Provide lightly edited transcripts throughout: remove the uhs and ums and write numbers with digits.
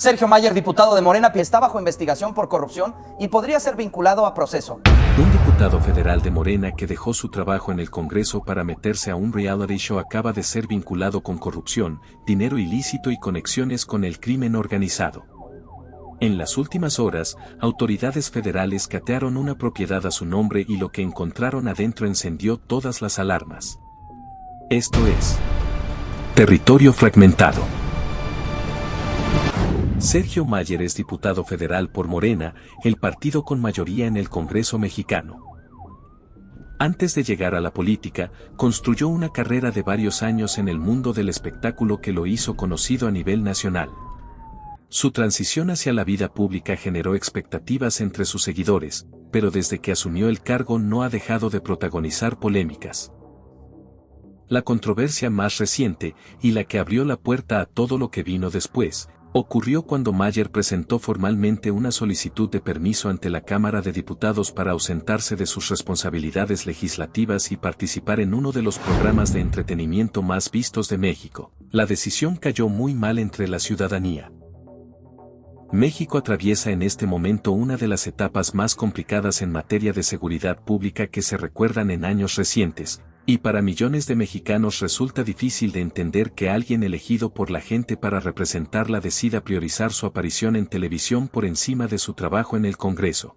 Sergio Mayer, diputado de Morena, está bajo investigación por corrupción y podría ser vinculado a proceso. Un diputado federal de Morena que dejó su trabajo en el Congreso para meterse a un reality show acaba de ser vinculado con corrupción, dinero ilícito y conexiones con el crimen organizado. En las últimas horas, autoridades federales catearon una propiedad a su nombre y lo que encontraron adentro encendió todas las alarmas. Esto es territorio fragmentado. Sergio Mayer es diputado federal por Morena, el partido con mayoría en el Congreso mexicano. Antes de llegar a la política, construyó una carrera de varios años en el mundo del espectáculo que lo hizo conocido a nivel nacional. Su transición hacia la vida pública generó expectativas entre sus seguidores, pero desde que asumió el cargo no ha dejado de protagonizar polémicas. La controversia más reciente, y la que abrió la puerta a todo lo que vino después, ocurrió cuando Mayer presentó formalmente una solicitud de permiso ante la Cámara de Diputados para ausentarse de sus responsabilidades legislativas y participar en uno de los programas de entretenimiento más vistos de México. La decisión cayó muy mal entre la ciudadanía. México atraviesa en este momento una de las etapas más complicadas en materia de seguridad pública que se recuerdan en años recientes, y para millones de mexicanos resulta difícil de entender que alguien elegido por la gente para representarla decida priorizar su aparición en televisión por encima de su trabajo en el Congreso.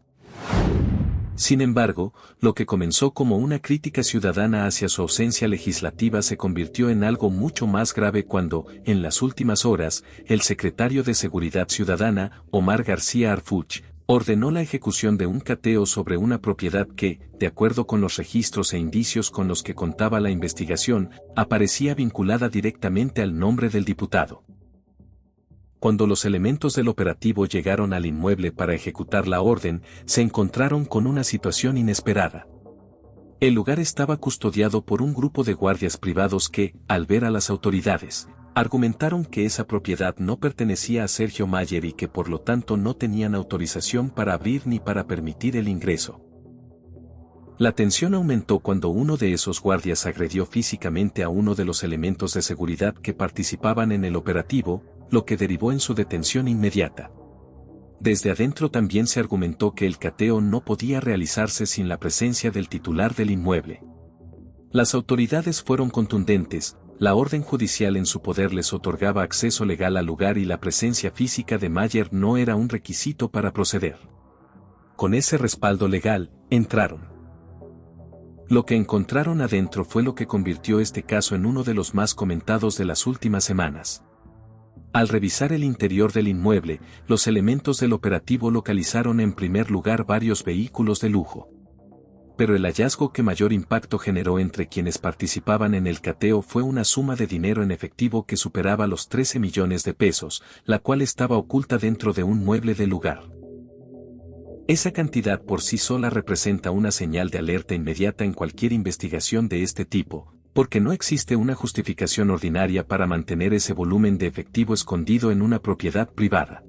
Sin embargo, lo que comenzó como una crítica ciudadana hacia su ausencia legislativa se convirtió en algo mucho más grave cuando, en las últimas horas, el secretario de Seguridad Ciudadana, Omar García Harfuch, ordenó la ejecución de un cateo sobre una propiedad que, de acuerdo con los registros e indicios con los que contaba la investigación, aparecía vinculada directamente al nombre del diputado. Cuando los elementos del operativo llegaron al inmueble para ejecutar la orden, se encontraron con una situación inesperada. El lugar estaba custodiado por un grupo de guardias privados que, al ver a las autoridades, argumentaron que esa propiedad no pertenecía a Sergio Mayer y que por lo tanto no tenían autorización para abrir ni para permitir el ingreso. La tensión aumentó cuando uno de esos guardias agredió físicamente a uno de los elementos de seguridad que participaban en el operativo, lo que derivó en su detención inmediata. Desde adentro también se argumentó que el cateo no podía realizarse sin la presencia del titular del inmueble. Las autoridades fueron contundentes. La orden judicial en su poder les otorgaba acceso legal al lugar y la presencia física de Mayer no era un requisito para proceder. Con ese respaldo legal, entraron. Lo que encontraron adentro fue lo que convirtió este caso en uno de los más comentados de las últimas semanas. Al revisar el interior del inmueble, los elementos del operativo localizaron en primer lugar varios vehículos de lujo. Pero el hallazgo que mayor impacto generó entre quienes participaban en el cateo fue una suma de dinero en efectivo que superaba los 13 millones de pesos, la cual estaba oculta dentro de un mueble del lugar. Esa cantidad por sí sola representa una señal de alerta inmediata en cualquier investigación de este tipo, porque no existe una justificación ordinaria para mantener ese volumen de efectivo escondido en una propiedad privada.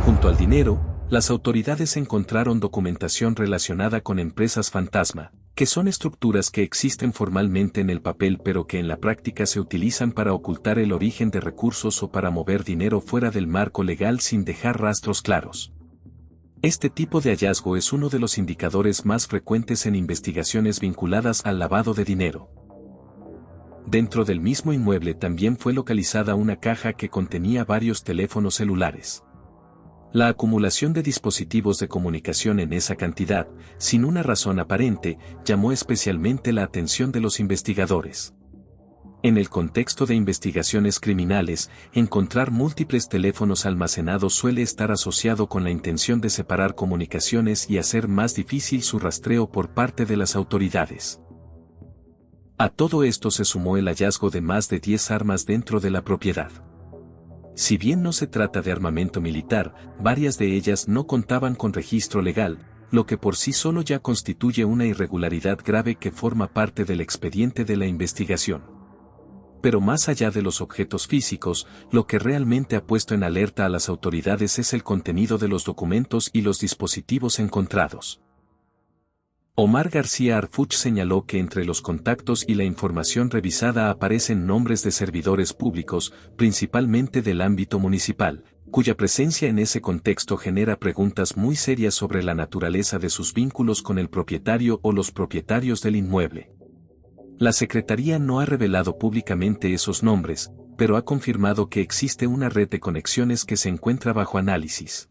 Junto al dinero, las autoridades encontraron documentación relacionada con empresas fantasma, que son estructuras que existen formalmente en el papel pero que en la práctica se utilizan para ocultar el origen de recursos o para mover dinero fuera del marco legal sin dejar rastros claros. Este tipo de hallazgo es uno de los indicadores más frecuentes en investigaciones vinculadas al lavado de dinero. Dentro del mismo inmueble también fue localizada una caja que contenía varios teléfonos celulares. La acumulación de dispositivos de comunicación en esa cantidad, sin una razón aparente, llamó especialmente la atención de los investigadores. En el contexto de investigaciones criminales, encontrar múltiples teléfonos almacenados suele estar asociado con la intención de separar comunicaciones y hacer más difícil su rastreo por parte de las autoridades. A todo esto se sumó el hallazgo de más de 10 armas dentro de la propiedad. Si bien no se trata de armamento militar, varias de ellas no contaban con registro legal, lo que por sí solo ya constituye una irregularidad grave que forma parte del expediente de la investigación. Pero más allá de los objetos físicos, lo que realmente ha puesto en alerta a las autoridades es el contenido de los documentos y los dispositivos encontrados. Omar García Harfuch señaló que entre los contactos y la información revisada aparecen nombres de servidores públicos, principalmente del ámbito municipal, cuya presencia en ese contexto genera preguntas muy serias sobre la naturaleza de sus vínculos con el propietario o los propietarios del inmueble. La Secretaría no ha revelado públicamente esos nombres, pero ha confirmado que existe una red de conexiones que se encuentra bajo análisis.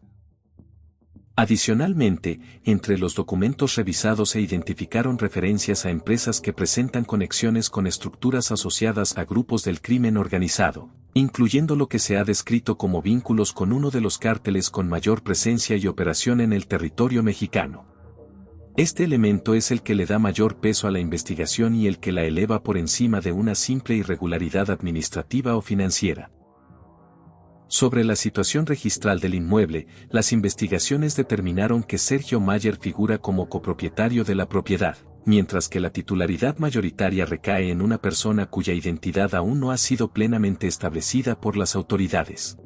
Adicionalmente, entre los documentos revisados se identificaron referencias a empresas que presentan conexiones con estructuras asociadas a grupos del crimen organizado, incluyendo lo que se ha descrito como vínculos con uno de los cárteles con mayor presencia y operación en el territorio mexicano. Este elemento es el que le da mayor peso a la investigación y el que la eleva por encima de una simple irregularidad administrativa o financiera. Sobre la situación registral del inmueble, las investigaciones determinaron que Sergio Mayer figura como copropietario de la propiedad, mientras que la titularidad mayoritaria recae en una persona cuya identidad aún no ha sido plenamente establecida por las autoridades.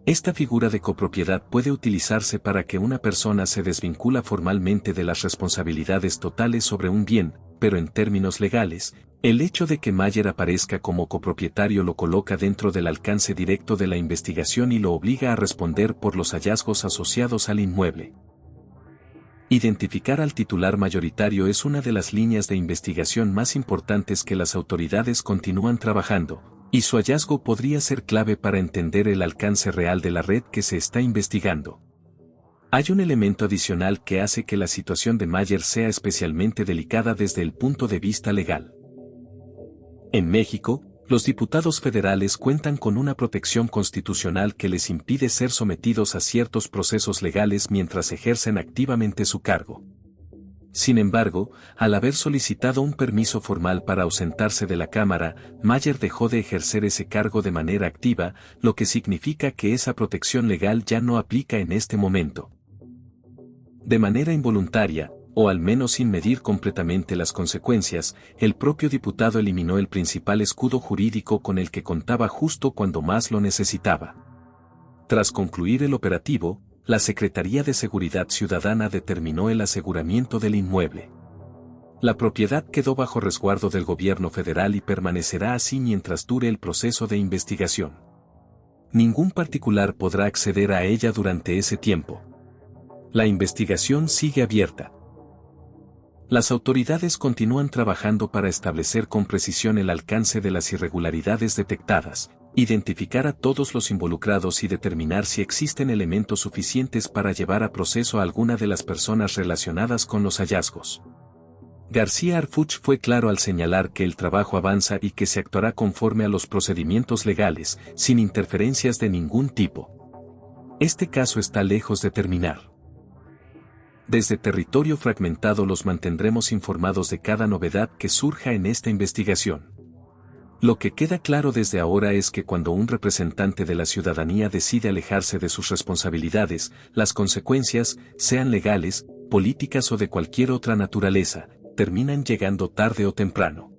Esta figura de copropiedad puede utilizarse para que una persona se desvincula formalmente de las responsabilidades totales sobre un bien, pero en términos legales, el hecho de que Mayer aparezca como copropietario lo coloca dentro del alcance directo de la investigación y lo obliga a responder por los hallazgos asociados al inmueble. Identificar al titular mayoritario es una de las líneas de investigación más importantes que las autoridades continúan trabajando, y su hallazgo podría ser clave para entender el alcance real de la red que se está investigando. Hay un elemento adicional que hace que la situación de Mayer sea especialmente delicada desde el punto de vista legal. En México, los diputados federales cuentan con una protección constitucional que les impide ser sometidos a ciertos procesos legales mientras ejercen activamente su cargo. Sin embargo, al haber solicitado un permiso formal para ausentarse de la Cámara, Mayer dejó de ejercer ese cargo de manera activa, lo que significa que esa protección legal ya no aplica en este momento. De manera involuntaria, o al menos sin medir completamente las consecuencias, el propio diputado eliminó el principal escudo jurídico con el que contaba justo cuando más lo necesitaba. Tras concluir el operativo, la Secretaría de Seguridad Ciudadana determinó el aseguramiento del inmueble. La propiedad quedó bajo resguardo del gobierno federal y permanecerá así mientras dure el proceso de investigación. Ningún particular podrá acceder a ella durante ese tiempo. La investigación sigue abierta. Las autoridades continúan trabajando para establecer con precisión el alcance de las irregularidades detectadas, identificar a todos los involucrados y determinar si existen elementos suficientes para llevar a proceso a alguna de las personas relacionadas con los hallazgos. García Harfuch fue claro al señalar que el trabajo avanza y que se actuará conforme a los procedimientos legales, sin interferencias de ningún tipo. Este caso está lejos de terminar. Desde Territorio Fragmentado los mantendremos informados de cada novedad que surja en esta investigación. Lo que queda claro desde ahora es que cuando un representante de la ciudadanía decide alejarse de sus responsabilidades, las consecuencias, sean legales, políticas o de cualquier otra naturaleza, terminan llegando tarde o temprano.